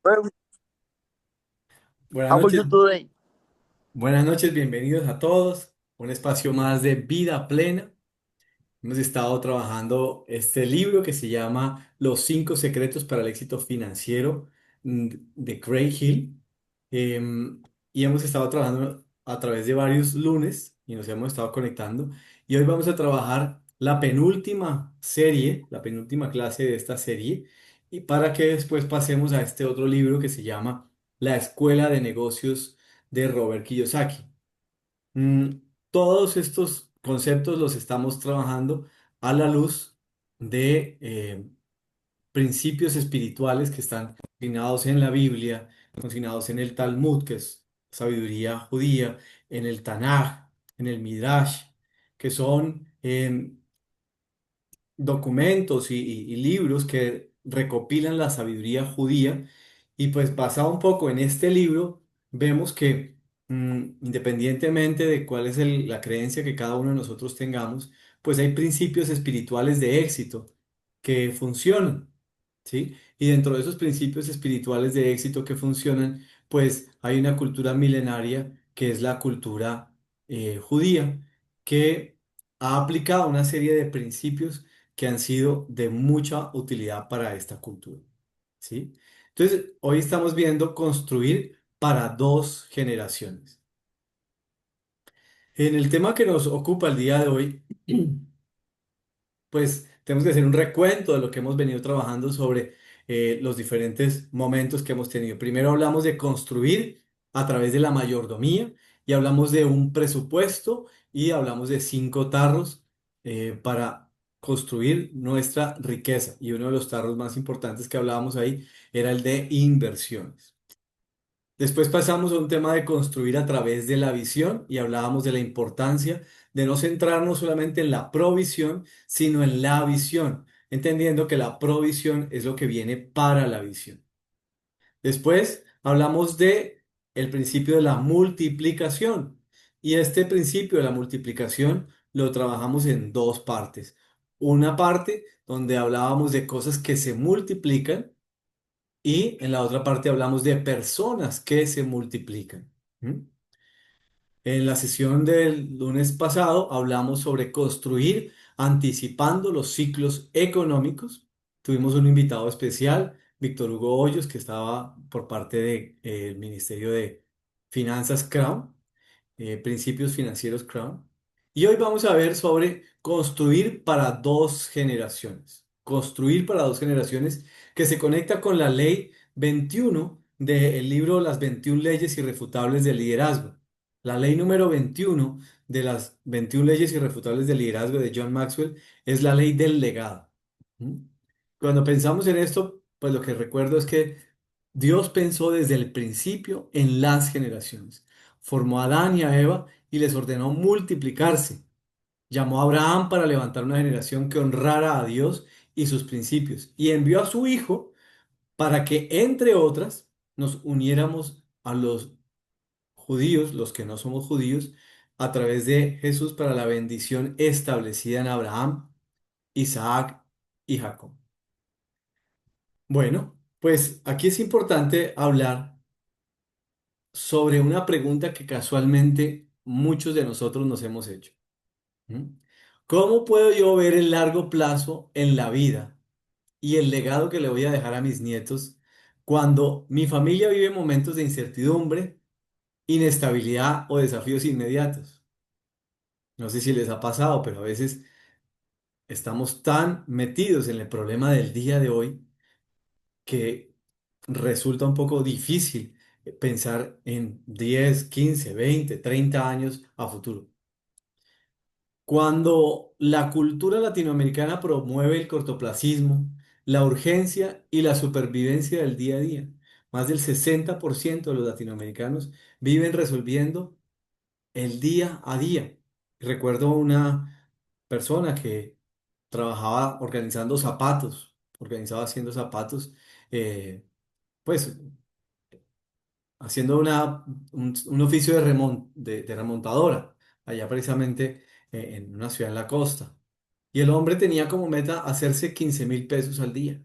Well, Buenas how are noches, you today? buenas noches, bienvenidos a todos. Un espacio más de vida plena. Hemos estado trabajando este libro que se llama Los 5 secretos para el éxito financiero de Craig Hill. Y hemos estado trabajando a través de varios lunes y nos hemos estado conectando. Y hoy vamos a trabajar la penúltima serie, la penúltima clase de esta serie, y para que después pasemos a este otro libro que se llama La Escuela de Negocios de Robert Kiyosaki. Mm, Todos estos conceptos los estamos trabajando a la luz de principios espirituales que están consignados en la Biblia, consignados en el Talmud, que es sabiduría judía, en el Tanaj, en el Midrash, que son documentos y libros que recopilan la sabiduría judía. Y pues basado un poco en este libro, vemos que independientemente de cuál es la creencia que cada uno de nosotros tengamos, pues hay principios espirituales de éxito que funcionan, ¿sí? Y dentro de esos principios espirituales de éxito que funcionan, pues hay una cultura milenaria que es la cultura judía, que ha aplicado una serie de principios que han sido de mucha utilidad para esta cultura, ¿sí? Entonces, hoy estamos viendo construir para 2 generaciones. En el tema que nos ocupa el día de hoy, pues tenemos que hacer un recuento de lo que hemos venido trabajando sobre los diferentes momentos que hemos tenido. Primero hablamos de construir a través de la mayordomía y hablamos de un presupuesto y hablamos de 5 tarros para construir nuestra riqueza. Y uno de los tarros más importantes que hablábamos ahí era el de inversiones. Después pasamos a un tema de construir a través de la visión y hablábamos de la importancia de no centrarnos solamente en la provisión, sino en la visión, entendiendo que la provisión es lo que viene para la visión. Después hablamos de el principio de la multiplicación y este principio de la multiplicación lo trabajamos en 2 partes. Una parte donde hablábamos de cosas que se multiplican y en la otra parte hablamos de personas que se multiplican. ¿Mm? En la sesión del lunes pasado hablamos sobre construir anticipando los ciclos económicos. Tuvimos un invitado especial, Víctor Hugo Hoyos, que estaba por parte del Ministerio de Finanzas Crown, Principios Financieros Crown. Y hoy vamos a ver sobre construir para 2 generaciones. Construir para 2 generaciones que se conecta con la ley 21 del libro Las 21 leyes irrefutables del liderazgo. La ley número 21 de las 21 leyes irrefutables del liderazgo de John Maxwell es la ley del legado. ¿Mm? Cuando pensamos en esto, pues lo que recuerdo es que Dios pensó desde el principio en las generaciones. Formó a Adán y a Eva y les ordenó multiplicarse. Llamó a Abraham para levantar una generación que honrara a Dios y sus principios. Y envió a su Hijo para que, entre otras, nos uniéramos a los judíos, los que no somos judíos, a través de Jesús para la bendición establecida en Abraham, Isaac y Jacob. Bueno, pues aquí es importante hablar sobre una pregunta que casualmente muchos de nosotros nos hemos hecho. ¿Mm? ¿Cómo puedo yo ver el largo plazo en la vida y el legado que le voy a dejar a mis nietos cuando mi familia vive momentos de incertidumbre, inestabilidad o desafíos inmediatos? No sé si les ha pasado, pero a veces estamos tan metidos en el problema del día de hoy que resulta un poco difícil pensar en 10, 15, 20, 30 años a futuro. Cuando la cultura latinoamericana promueve el cortoplacismo, la urgencia y la supervivencia del día a día, más del 60% de los latinoamericanos viven resolviendo el día a día. Recuerdo una persona que trabajaba organizando zapatos, organizaba haciendo zapatos, pues haciendo un oficio de remontadora, allá precisamente en una ciudad en la costa. Y el hombre tenía como meta hacerse 15.000 pesos al día.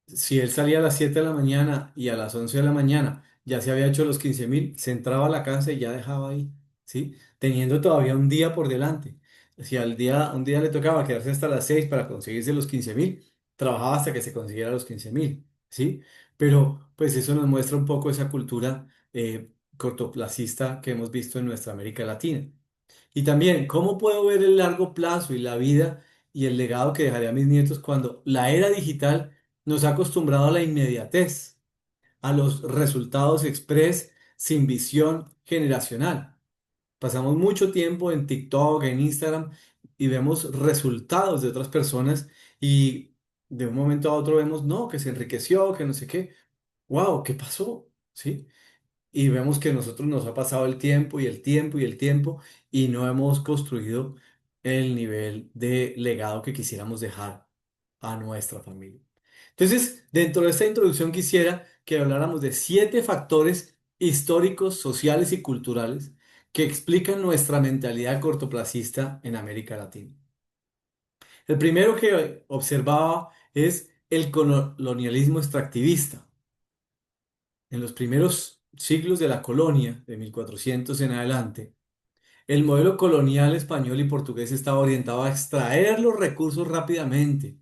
Si él salía a las 7 de la mañana y a las 11 de la mañana ya se había hecho los 15.000, se entraba a la casa y ya dejaba ahí, ¿sí? Teniendo todavía un día por delante. Si un día le tocaba quedarse hasta las 6 para conseguirse los 15.000, trabajaba hasta que se consiguiera los 15.000, ¿sí? Pero pues eso nos muestra un poco esa cultura cortoplacista que hemos visto en nuestra América Latina. Y también, ¿cómo puedo ver el largo plazo y la vida y el legado que dejaré a mis nietos cuando la era digital nos ha acostumbrado a la inmediatez, a los resultados express sin visión generacional? Pasamos mucho tiempo en TikTok, en Instagram y vemos resultados de otras personas y de un momento a otro vemos, no, que se enriqueció, que no sé qué. ¡Wow! ¿Qué pasó? ¿Sí? Y vemos que nosotros nos ha pasado el tiempo y el tiempo y el tiempo y no hemos construido el nivel de legado que quisiéramos dejar a nuestra familia. Entonces, dentro de esta introducción quisiera que habláramos de 7 factores históricos, sociales y culturales que explican nuestra mentalidad cortoplacista en América Latina. El primero que observaba es el colonialismo extractivista. En los primeros siglos de la colonia, de 1400 en adelante, el modelo colonial español y portugués estaba orientado a extraer los recursos rápidamente,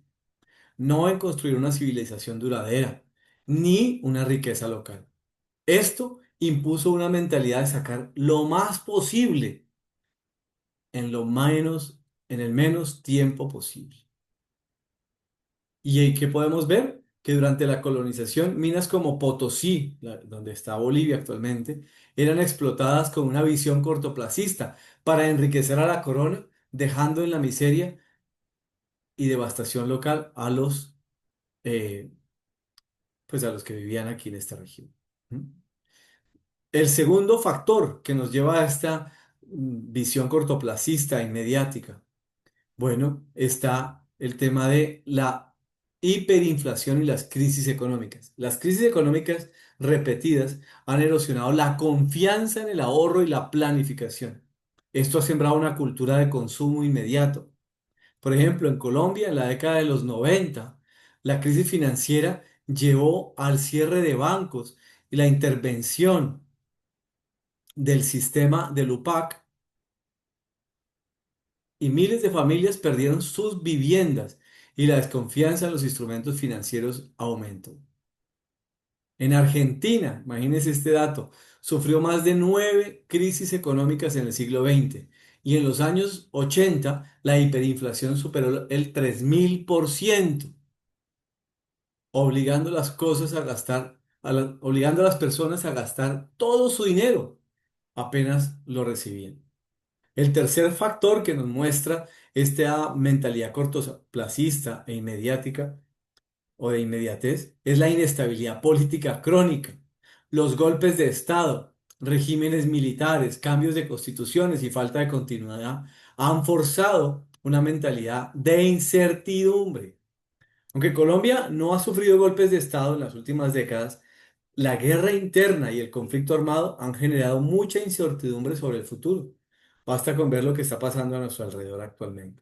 no en construir una civilización duradera, ni una riqueza local. Esto impuso una mentalidad de sacar lo más posible en lo menos, en el menos tiempo posible. ¿Y qué podemos ver? Que durante la colonización, minas como Potosí, donde está Bolivia actualmente, eran explotadas con una visión cortoplacista para enriquecer a la corona, dejando en la miseria y devastación local eh, pues a los que vivían aquí en esta región. ¿Mm? El segundo factor que nos lleva a esta visión cortoplacista y mediática, bueno, está el tema de la hiperinflación y las crisis económicas. Las crisis económicas repetidas han erosionado la confianza en el ahorro y la planificación. Esto ha sembrado una cultura de consumo inmediato. Por ejemplo, en Colombia, en la década de los 90, la crisis financiera llevó al cierre de bancos y la intervención del sistema del UPAC y miles de familias perdieron sus viviendas y la desconfianza en los instrumentos financieros aumentó. En Argentina, imagínense este dato, sufrió más de 9 crisis económicas en el siglo XX y en los años 80 la hiperinflación superó el 3000%, obligando las cosas a gastar, obligando a las personas a gastar todo su dinero apenas lo recibían. El tercer factor que nos muestra esta mentalidad cortoplacista e inmediática o de inmediatez es la inestabilidad política crónica, los golpes de Estado, regímenes militares, cambios de constituciones y falta de continuidad han forzado una mentalidad de incertidumbre. Aunque Colombia no ha sufrido golpes de Estado en las últimas décadas, la guerra interna y el conflicto armado han generado mucha incertidumbre sobre el futuro. Basta con ver lo que está pasando a nuestro alrededor actualmente.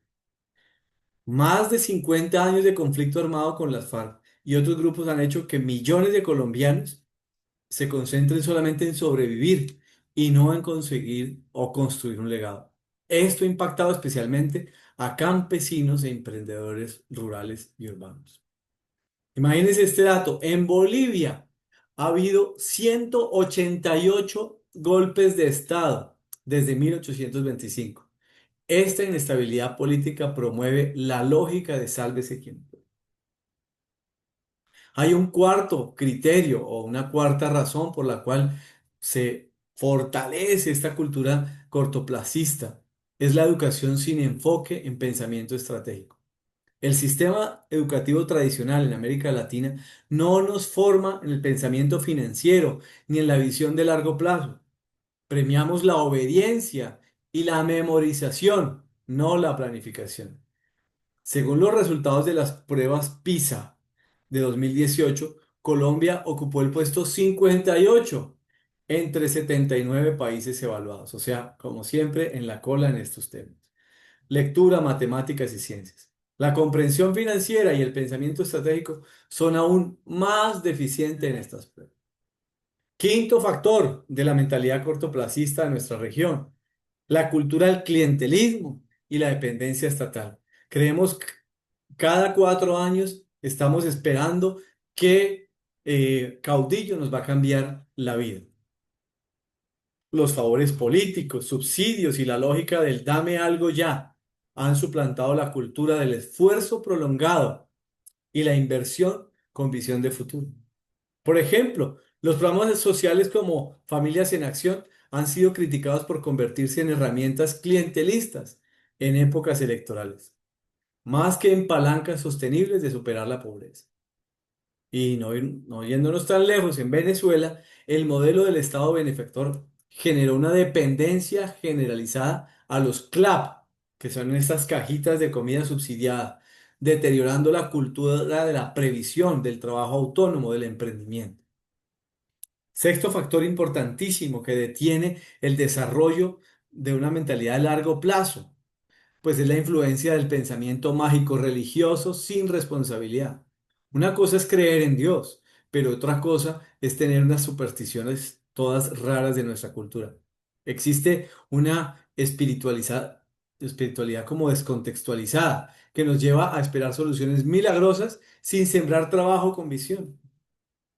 Más de 50 años de conflicto armado con las FARC y otros grupos han hecho que millones de colombianos se concentren solamente en sobrevivir y no en conseguir o construir un legado. Esto ha impactado especialmente a campesinos e emprendedores rurales y urbanos. Imagínense este dato. En Bolivia ha habido 188 golpes de Estado desde 1825. Esta inestabilidad política promueve la lógica de sálvese quien pueda. Hay un cuarto criterio o una cuarta razón por la cual se fortalece esta cultura cortoplacista. Es la educación sin enfoque en pensamiento estratégico. El sistema educativo tradicional en América Latina no nos forma en el pensamiento financiero ni en la visión de largo plazo. Premiamos la obediencia y la memorización, no la planificación. Según los resultados de las pruebas PISA de 2018, Colombia ocupó el puesto 58 entre 79 países evaluados, o sea, como siempre, en la cola en estos temas. Lectura, matemáticas y ciencias. La comprensión financiera y el pensamiento estratégico son aún más deficientes en estas pruebas. Quinto factor de la mentalidad cortoplacista de nuestra región, la cultura del clientelismo y la dependencia estatal. Creemos que cada 4 años estamos esperando que caudillo nos va a cambiar la vida. Los favores políticos, subsidios y la lógica del dame algo ya han suplantado la cultura del esfuerzo prolongado y la inversión con visión de futuro. Por ejemplo, los programas sociales como Familias en Acción han sido criticados por convertirse en herramientas clientelistas en épocas electorales, más que en palancas sostenibles de superar la pobreza. Y no yéndonos tan lejos, en Venezuela, el modelo del Estado benefactor generó una dependencia generalizada a los CLAP, que son estas cajitas de comida subsidiada, deteriorando la cultura de la previsión, del trabajo autónomo, del emprendimiento. Sexto factor importantísimo que detiene el desarrollo de una mentalidad a largo plazo, pues es la influencia del pensamiento mágico religioso sin responsabilidad. Una cosa es creer en Dios, pero otra cosa es tener unas supersticiones todas raras de nuestra cultura. Existe una espiritualidad como descontextualizada que nos lleva a esperar soluciones milagrosas sin sembrar trabajo con visión.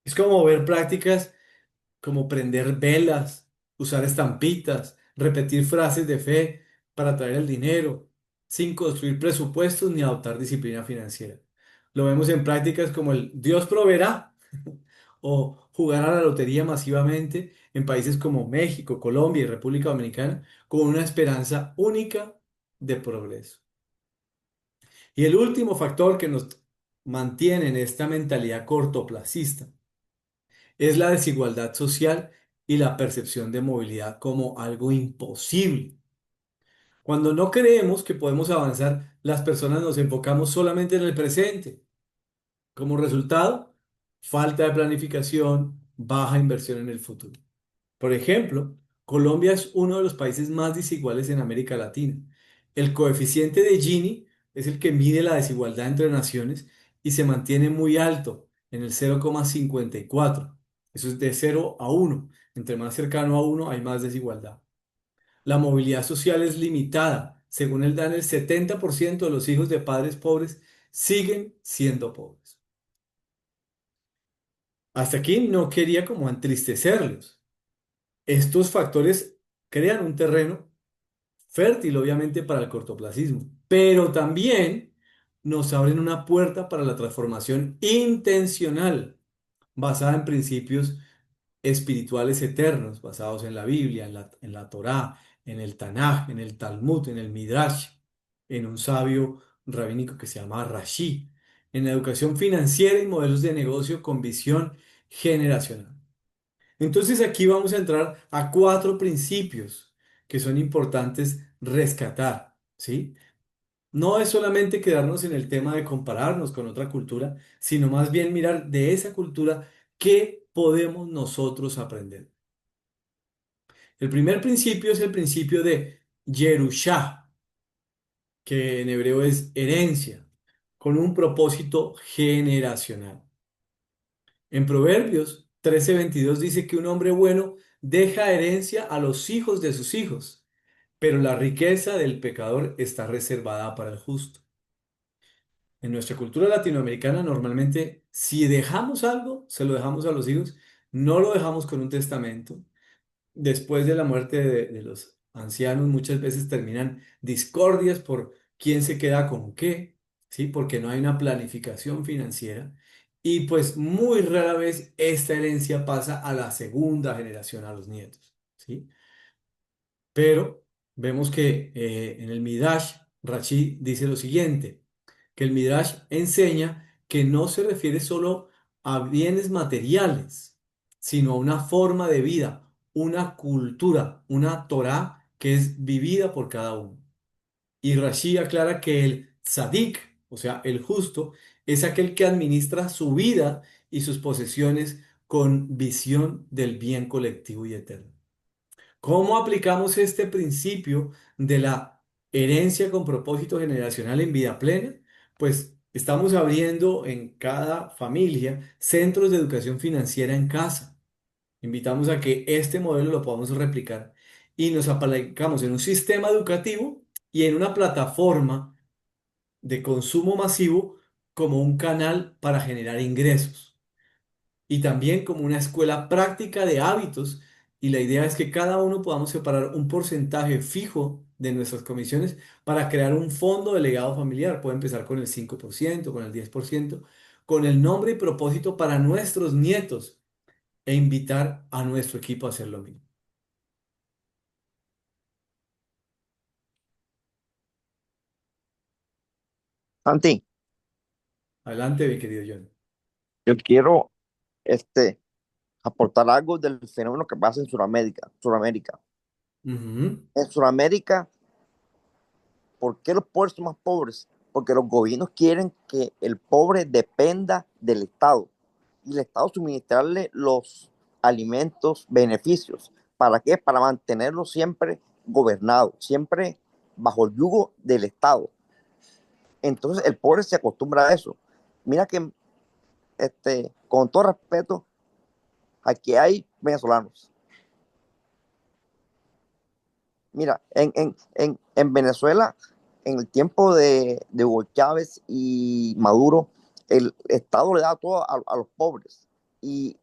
Es como ver prácticas como prender velas, usar estampitas, repetir frases de fe para atraer el dinero, sin construir presupuestos ni adoptar disciplina financiera. Lo vemos en prácticas como el Dios proveerá o jugar a la lotería masivamente en países como México, Colombia y República Dominicana con una esperanza única de progreso. Y el último factor que nos mantiene en esta mentalidad cortoplacista es la desigualdad social y la percepción de movilidad como algo imposible. Cuando no creemos que podemos avanzar, las personas nos enfocamos solamente en el presente. Como resultado, falta de planificación, baja inversión en el futuro. Por ejemplo, Colombia es uno de los países más desiguales en América Latina. El coeficiente de Gini es el que mide la desigualdad entre naciones y se mantiene muy alto, en el 0,54. Eso es de 0 a 1. Entre más cercano a 1 hay más desigualdad. La movilidad social es limitada. Según el DANE, el 70% de los hijos de padres pobres siguen siendo pobres. Hasta aquí no quería como entristecerlos. Estos factores crean un terreno fértil, obviamente, para el cortoplacismo, pero también nos abren una puerta para la transformación intencional, basada en principios espirituales eternos, basados en la Biblia, en la Torá, en el Tanaj, en el Talmud, en el Midrash, en un sabio rabínico que se llama Rashi, en la educación financiera y modelos de negocio con visión generacional. Entonces aquí vamos a entrar a 4 principios que son importantes rescatar, ¿sí? No es solamente quedarnos en el tema de compararnos con otra cultura, sino más bien mirar de esa cultura qué podemos nosotros aprender. El primer principio es el principio de Yerushá, que en hebreo es herencia, con un propósito generacional. En Proverbios 13:22 dice que un hombre bueno deja herencia a los hijos de sus hijos, pero la riqueza del pecador está reservada para el justo. En nuestra cultura latinoamericana, normalmente, si dejamos algo, se lo dejamos a los hijos, no lo dejamos con un testamento. Después de la muerte de los ancianos, muchas veces terminan discordias por quién se queda con qué, ¿sí? Porque no hay una planificación financiera. Y pues muy rara vez esta herencia pasa a la segunda generación, a los nietos, ¿sí? Pero vemos que en el Midrash, Rashi dice lo siguiente, que el Midrash enseña que no se refiere solo a bienes materiales, sino a una forma de vida, una cultura, una Torá que es vivida por cada uno. Y Rashi aclara que el tzadik, o sea, el justo, es aquel que administra su vida y sus posesiones con visión del bien colectivo y eterno. ¿Cómo aplicamos este principio de la herencia con propósito generacional en vida plena? Pues estamos abriendo en cada familia centros de educación financiera en casa. Invitamos a que este modelo lo podamos replicar y nos apalancamos en un sistema educativo y en una plataforma de consumo masivo como un canal para generar ingresos y también como una escuela práctica de hábitos. Y la idea es que cada uno podamos separar un porcentaje fijo de nuestras comisiones para crear un fondo de legado familiar. Puede empezar con el 5%, con el 10%, con el nombre y propósito para nuestros nietos e invitar a nuestro equipo a hacer lo mismo. Santi, Adelante, mi querido John. yo quiero este, aportar algo del fenómeno que pasa en Sudamérica. Ujú. En Sudamérica, ¿por qué los pobres son más pobres? Porque los gobiernos quieren que el pobre dependa del Estado y el Estado suministrarle los alimentos, beneficios. ¿Para qué? Para mantenerlo siempre gobernado, siempre bajo el yugo del Estado. Entonces el pobre se acostumbra a eso. Mira que, con todo respeto, aquí hay venezolanos. Mira, en Venezuela, en el tiempo de Hugo Chávez y Maduro, el Estado le da todo a los pobres. Y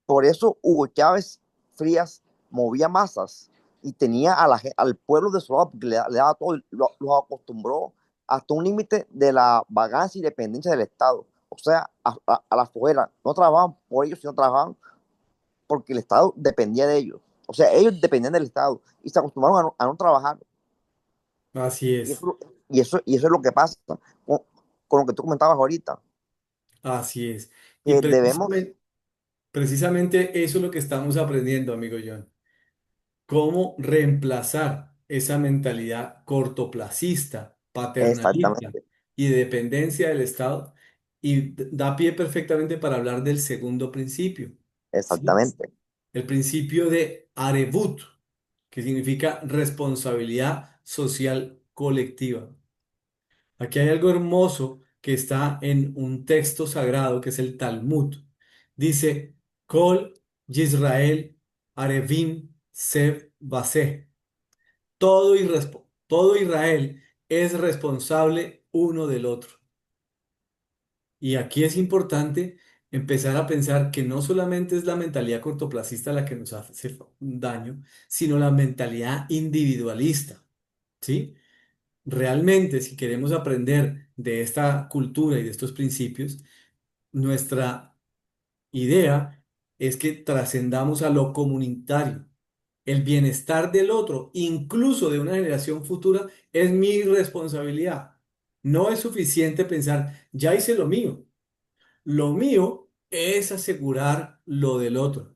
por eso Hugo Chávez Frías movía masas y tenía al pueblo desolado porque le daba todo, los acostumbró hasta un límite de la vagancia y dependencia del Estado. O sea, a la fuera. No trabajaban por ellos, sino trabajaban porque el Estado dependía de ellos. O sea, ellos dependían del Estado y se acostumbraron a no trabajar. Así Y es, eso, y eso es lo que pasa con, con lo que tú comentabas ahorita, así es. Y que debemos, precisamente eso es lo que estamos aprendiendo, amigo John. Cómo reemplazar esa mentalidad cortoplacista, paternalista exactamente, y de dependencia del Estado. Y da pie perfectamente para hablar del segundo principio, ¿sí? exactamente, El principio de Arevut, que significa responsabilidad social colectiva. Aquí hay algo hermoso que está en un texto sagrado que es el Talmud. Dice, Kol Yisrael Arevim Sev Baseh. Todo Israel es responsable uno del otro. Y aquí es importante empezar a pensar que no solamente es la mentalidad cortoplacista la que nos hace daño, sino la mentalidad individualista, ¿sí? Realmente, si queremos aprender de esta cultura y de estos principios, nuestra idea es que trascendamos a lo comunitario. El bienestar del otro, incluso de una generación futura, es mi responsabilidad. No es suficiente pensar, ya hice lo mío. Lo mío es asegurar lo del otro,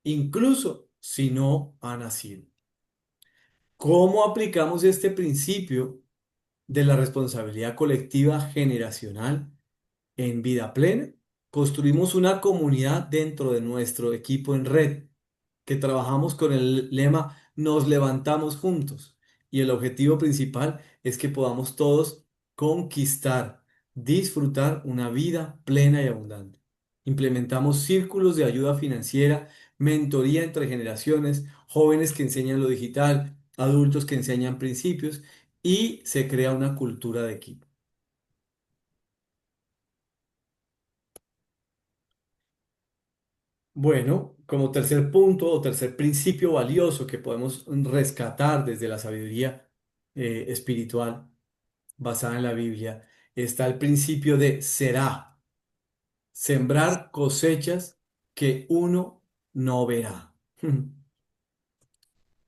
incluso si no ha nacido. ¿Cómo aplicamos este principio de la responsabilidad colectiva generacional en vida plena? Construimos una comunidad dentro de nuestro equipo en red que trabajamos con el lema Nos levantamos juntos. Y el objetivo principal es que podamos todos conquistar, disfrutar una vida plena y abundante. Implementamos círculos de ayuda financiera, mentoría entre generaciones, jóvenes que enseñan lo digital, adultos que enseñan principios y se crea una cultura de equipo. Bueno, como tercer punto o tercer principio valioso que podemos rescatar desde la sabiduría espiritual basada en la Biblia, está el principio de será, sembrar cosechas que uno no verá.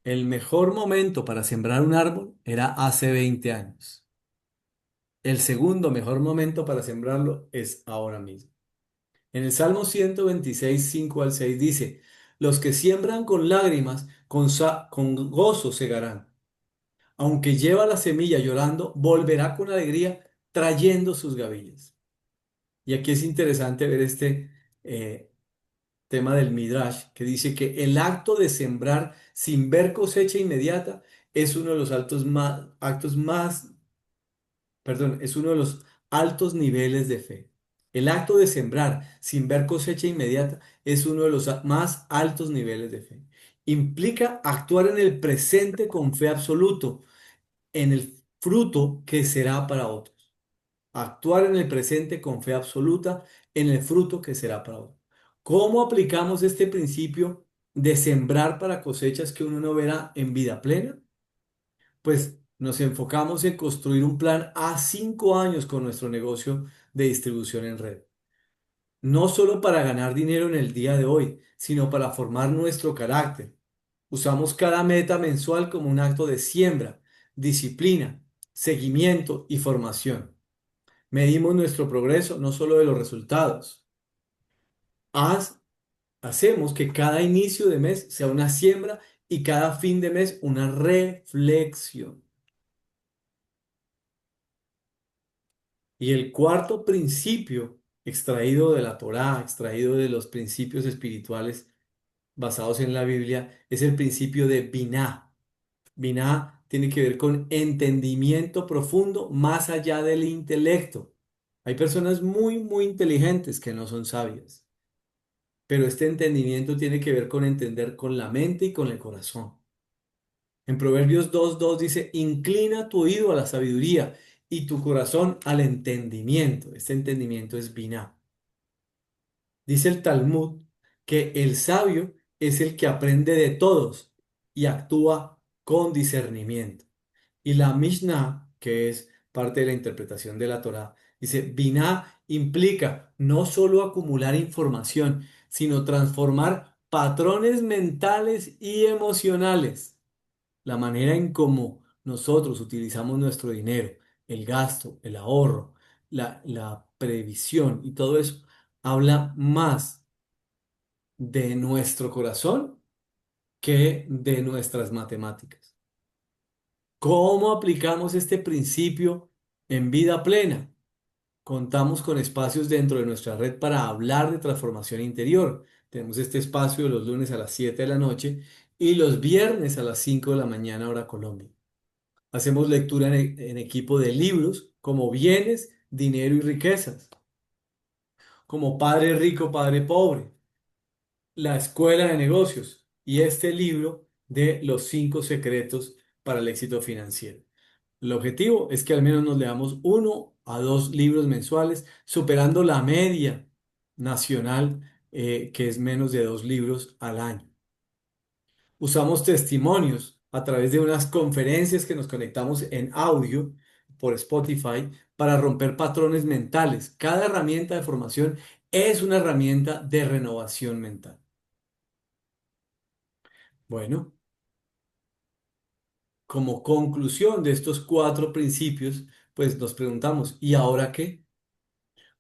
El mejor momento para sembrar un árbol era hace 20 años. El segundo mejor momento para sembrarlo es ahora mismo. En el Salmo 126, 5 al 6 dice, los que siembran con lágrimas, con gozo segarán. Aunque lleva la semilla llorando, volverá con alegría trayendo sus gavillas. Y aquí es interesante ver este eh, tema del Midrash, que dice que el acto de sembrar sin ver cosecha inmediata es uno de los actos más perdón, es uno de los altos niveles de fe. El acto de sembrar sin ver cosecha inmediata es uno de los más altos niveles de fe. Implica actuar en el presente con fe absoluto, en el fruto que será para otros. Actuar en el presente con fe absoluta, en el fruto que será para otros. ¿Cómo aplicamos este principio de sembrar para cosechas que uno no verá en vida plena? Pues nos enfocamos en construir un plan a 5 años con nuestro negocio de distribución en red. No solo para ganar dinero en el día de hoy, sino para formar nuestro carácter. Usamos cada meta mensual como un acto de siembra, disciplina, seguimiento y formación. Medimos nuestro progreso, no solo de los resultados. Haz- Hacemos que cada inicio de mes sea una siembra y cada fin de mes una reflexión. Y el cuarto principio extraído de la Torá, extraído de los principios espirituales basados en la Biblia, es el principio de Biná. Biná tiene que ver con entendimiento profundo más allá del intelecto. Hay personas muy, muy inteligentes que no son sabias, pero este entendimiento tiene que ver con entender con la mente y con el corazón. En Proverbios 2:2 dice, inclina tu oído a la sabiduría y tu corazón al entendimiento. Este entendimiento es biná. Dice el Talmud que el sabio es el que aprende de todos y actúa con discernimiento. Y la Mishnah, que es parte de la interpretación de la Torá, dice, biná implica no solo acumular información, sino transformar patrones mentales y emocionales. La manera en cómo nosotros utilizamos nuestro dinero, el gasto, el ahorro, la previsión y todo eso, habla más de nuestro corazón que de nuestras matemáticas. ¿Cómo aplicamos este principio en vida plena? Contamos con espacios dentro de nuestra red para hablar de transformación interior. Tenemos este espacio los lunes a las 7 de la noche y los viernes a las 5 de la mañana, hora Colombia. Hacemos lectura en equipo de libros como Bienes, Dinero y Riquezas, como Padre Rico, Padre Pobre, La Escuela de Negocios y este libro de los 5 secretos para el éxito financiero. El objetivo es que al menos nos leamos 1 a 2 libros mensuales, superando la media nacional, que es menos de 2 libros al año. Usamos testimonios a través de unas conferencias que nos conectamos en audio por Spotify para romper patrones mentales. Cada herramienta de formación es una herramienta de renovación mental. Bueno, como conclusión de estos 4 principios, pues nos preguntamos, ¿y ahora qué?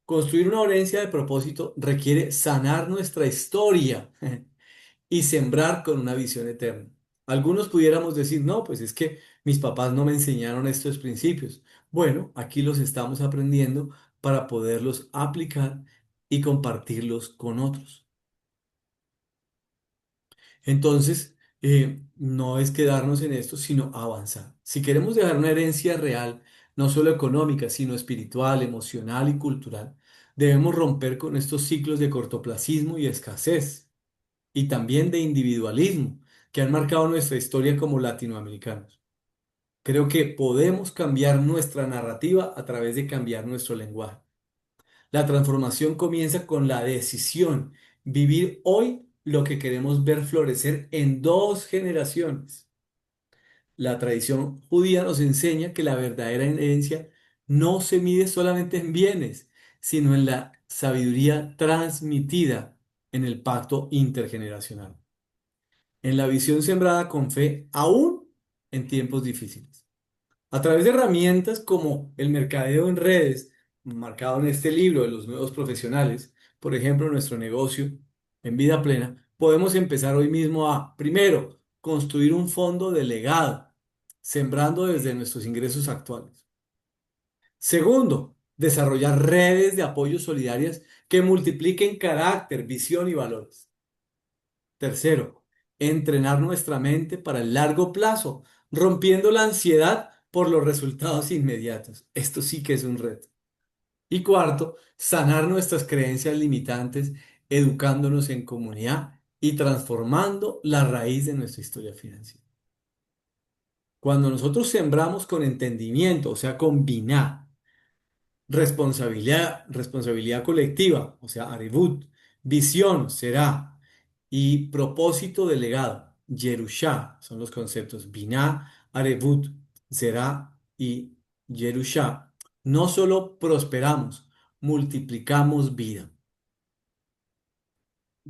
Construir una herencia de propósito requiere sanar nuestra historia y sembrar con una visión eterna. Algunos pudiéramos decir, no, pues es que mis papás no me enseñaron estos principios. Bueno, aquí los estamos aprendiendo para poderlos aplicar y compartirlos con otros. Entonces, no es quedarnos en esto, sino avanzar. Si queremos dejar una herencia real, no solo económica, sino espiritual, emocional y cultural, debemos romper con estos ciclos de cortoplacismo y escasez, y también de individualismo, que han marcado nuestra historia como latinoamericanos. Creo que podemos cambiar nuestra narrativa a través de cambiar nuestro lenguaje. La transformación comienza con la decisión, vivir hoy lo que queremos ver florecer en 2 generaciones. La tradición judía nos enseña que la verdadera herencia no se mide solamente en bienes, sino en la sabiduría transmitida en el pacto intergeneracional, en la visión sembrada con fe, aún en tiempos difíciles. A través de herramientas como el mercadeo en redes, marcado en este libro de los nuevos profesionales, por ejemplo, nuestro negocio en vida plena, podemos empezar hoy mismo a, primero, construir un fondo de legado, sembrando desde nuestros ingresos actuales. Segundo, desarrollar redes de apoyo solidarias que multipliquen carácter, visión y valores. Tercero, entrenar nuestra mente para el largo plazo, rompiendo la ansiedad por los resultados inmediatos. Esto sí que es un reto. Y cuarto, sanar nuestras creencias limitantes, educándonos en comunidad y transformando la raíz de nuestra historia financiera. Cuando nosotros sembramos con entendimiento, o sea, con biná, responsabilidad colectiva, o sea, aribut, visión, será, y propósito delegado, yerushá, son los conceptos, biná, aribut, será y yerushá. No solo prosperamos, multiplicamos vida.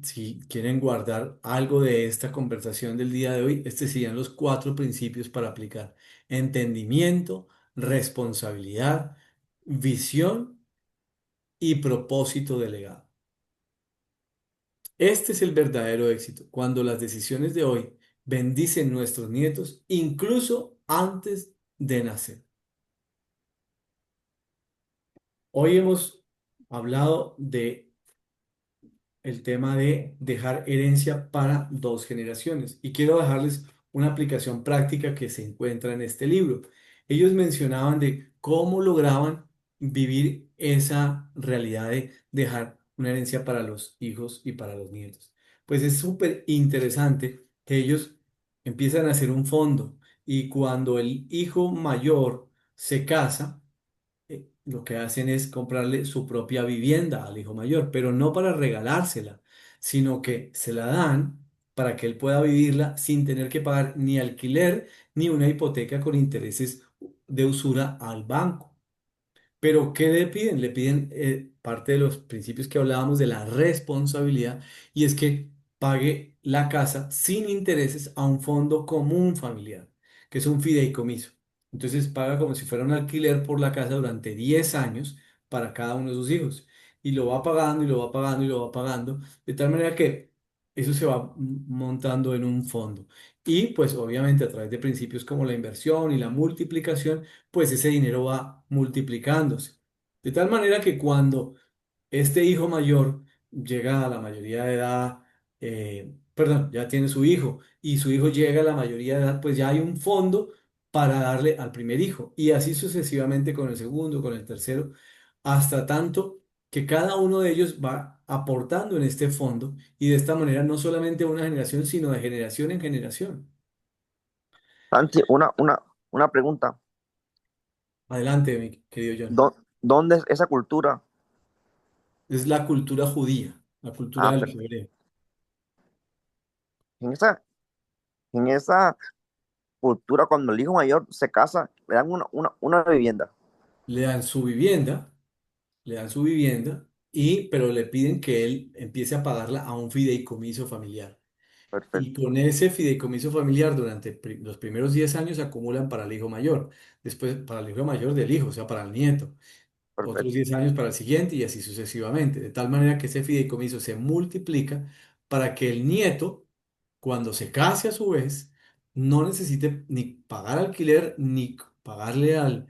Si quieren guardar algo de esta conversación del día de hoy, estos serían los cuatro principios para aplicar: entendimiento, responsabilidad, visión y propósito delegado. Este es el verdadero éxito, cuando las decisiones de hoy bendicen nuestros nietos incluso antes de nacer. Hoy hemos hablado de el tema de dejar herencia para dos generaciones. Y quiero dejarles una aplicación práctica que se encuentra en este libro. Ellos mencionaban de cómo lograban vivir esa realidad de dejar una herencia para los hijos y para los nietos. Pues es súper interesante que ellos empiezan a hacer un fondo y cuando el hijo mayor se casa, lo que hacen es comprarle su propia vivienda al hijo mayor, pero no para regalársela, sino que se la dan para que él pueda vivirla sin tener que pagar ni alquiler ni una hipoteca con intereses de usura al banco. Pero ¿qué le piden? Le piden parte de los principios que hablábamos de la responsabilidad, y es que pague la casa sin intereses a un fondo común familiar, que es un fideicomiso. Entonces paga como si fuera un alquiler por la casa durante 10 años para cada uno de sus hijos. Y lo va pagando y lo va pagando y lo va pagando, de tal manera que eso se va montando en un fondo. Y pues obviamente a través de principios como la inversión y la multiplicación, pues ese dinero va multiplicándose. De tal manera que cuando este hijo mayor llega a la mayoría de edad, perdón, ya tiene su hijo y su hijo llega a la mayoría de edad, pues ya hay un fondo para darle al primer hijo y así sucesivamente con el segundo, con el tercero, hasta tanto que cada uno de ellos va aportando en este fondo y de esta manera no solamente una generación, sino de generación en generación. Santi, una pregunta. Adelante, mi querido John. ¿Dónde es esa cultura? Es la cultura judía, la cultura Ah, de los perfecto. hebreos. En esa cultura, cuando el hijo mayor se casa, le dan una vivienda. Le dan su vivienda, le dan su vivienda, pero le piden que él empiece a pagarla a un fideicomiso familiar. Y Perfecto, con ese fideicomiso familiar durante los primeros 10 años se acumulan para el hijo mayor, después para el hijo mayor del hijo, o sea, para el nieto, otros perfecto. 10 años para el siguiente y así sucesivamente, de tal manera que ese fideicomiso se multiplica para que el nieto, cuando se case a su vez, no necesite ni pagar alquiler ni pagarle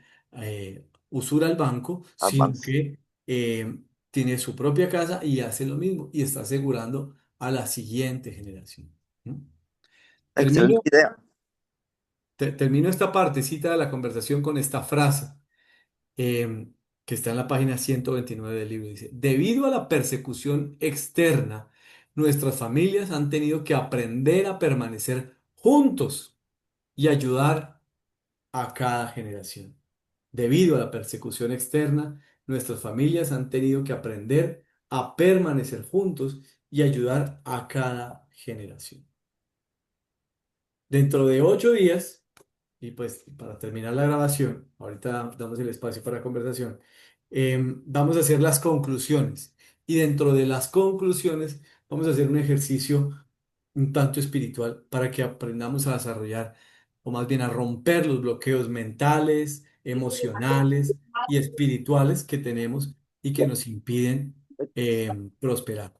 usura al banco, sino Advance. que tiene su propia casa y hace lo mismo y está asegurando a la siguiente generación. ¿No? Excelente Termino, idea. termino esta partecita de la conversación con esta frase em, que está en la página 129 del libro. Dice: debido a la persecución externa, nuestras familias han tenido que aprender a permanecer juntos y ayudar a cada generación. Debido a la persecución externa, nuestras familias han tenido que aprender a permanecer juntos y ayudar a cada generación. Dentro de 8 días, y pues para terminar la grabación, ahorita damos el espacio para conversación, vamos a hacer las conclusiones. Y dentro de las conclusiones vamos a hacer un ejercicio un tanto espiritual para que aprendamos a desarrollar, o más bien a romper los bloqueos mentales, emocionales y espirituales que tenemos y que nos impiden prosperar.